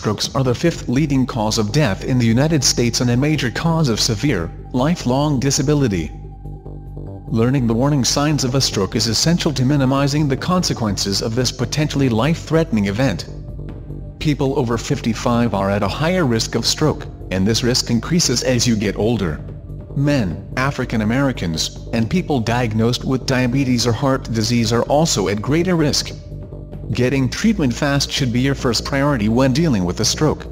strokes are the fifth leading cause of death in the United States and a major cause of severe, lifelong disability. Learning the warning signs of a stroke is essential to minimizing the consequences of this potentially life-threatening event. People over 55 are at a higher risk of stroke, and this risk increases as you get older. Men, African Americans, and people diagnosed with diabetes or heart disease are also at greater risk. Getting treatment fast should be your first priority when dealing with a stroke.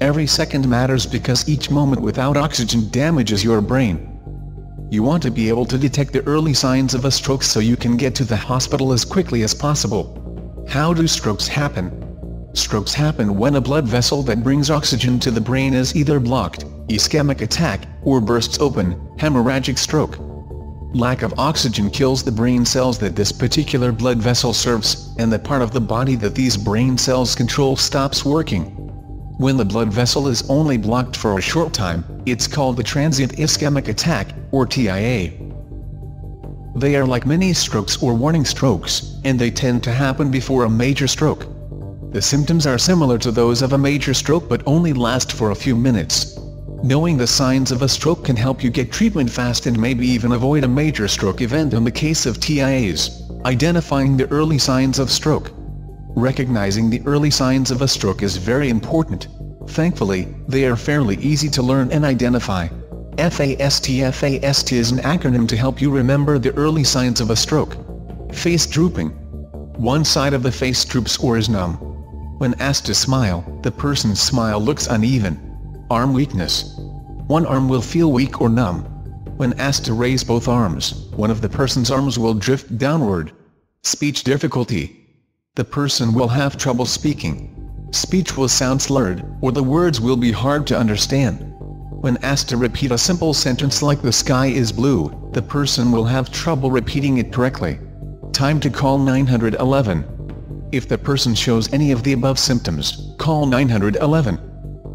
Every second matters because each moment without oxygen damages your brain. You want to be able to detect the early signs of a stroke so you can get to the hospital as quickly as possible. How do strokes happen? Strokes happen when a blood vessel that brings oxygen to the brain is either blocked, ischemic attack, or bursts open, hemorrhagic stroke. Lack of oxygen kills the brain cells that this particular blood vessel serves, and the part of the body that these brain cells control stops working. When the blood vessel is only blocked for a short time, it's called a transient ischemic attack, or TIA. They are like mini strokes or warning strokes, and they tend to happen before a major stroke. The symptoms are similar to those of a major stroke but only last for a few minutes. Knowing the signs of a stroke can help you get treatment fast and maybe even avoid a major stroke event in the case of TIAs. Identifying the early signs of stroke. Recognizing the early signs of a stroke is very important. Thankfully, they are fairly easy to learn and identify. FAST is an acronym to help you remember the early signs of a stroke. Face drooping. One side of the face droops or is numb. When asked to smile, the person's smile looks uneven. Arm weakness. One arm will feel weak or numb. When asked to raise both arms, one of the person's arms will drift downward. Speech difficulty. The person will have trouble speaking. Speech will sound slurred, or the words will be hard to understand. When asked to repeat a simple sentence like "the sky is blue," the person will have trouble repeating it correctly. Time to call 911. If the person shows any of the above symptoms, call 911.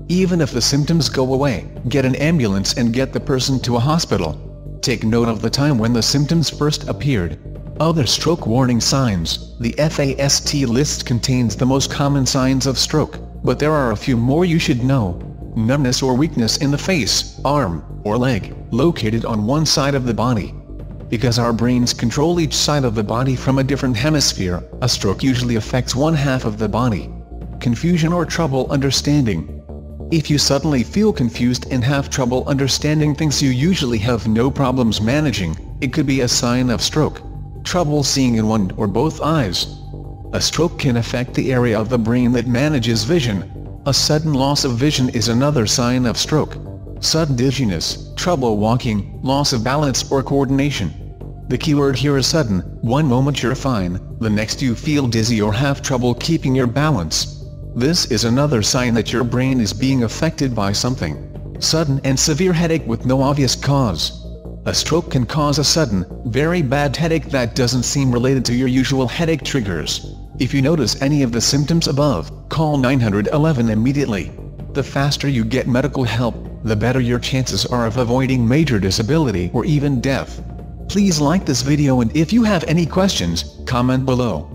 Even if the symptoms go away, get an ambulance and get the person to a hospital. Take note of the time when the symptoms first appeared. Other stroke warning signs. The FAST list contains the most common signs of stroke, but there are a few more you should know. Numbness or weakness in the face, arm, or leg, located on one side of the body. Because our brains control each side of the body from a different hemisphere, a stroke usually affects one half of the body. Confusion or trouble understanding. If you suddenly feel confused and have trouble understanding things you usually have no problems managing, it could be a sign of stroke. Trouble seeing in one or both eyes. A stroke can affect the area of the brain that manages vision. A sudden loss of vision is another sign of stroke. Sudden dizziness, trouble walking, loss of balance or coordination. The keyword here is sudden. One moment you're fine, the next you feel dizzy or have trouble keeping your balance. This is another sign that your brain is being affected by something. Sudden and severe headache with no obvious cause. A stroke can cause a sudden, very bad headache that doesn't seem related to your usual headache triggers. If you notice any of the symptoms above, call 911 immediately. The faster you get medical help, the better your chances are of avoiding major disability or even death. Please like this video, and if you have any questions, comment below.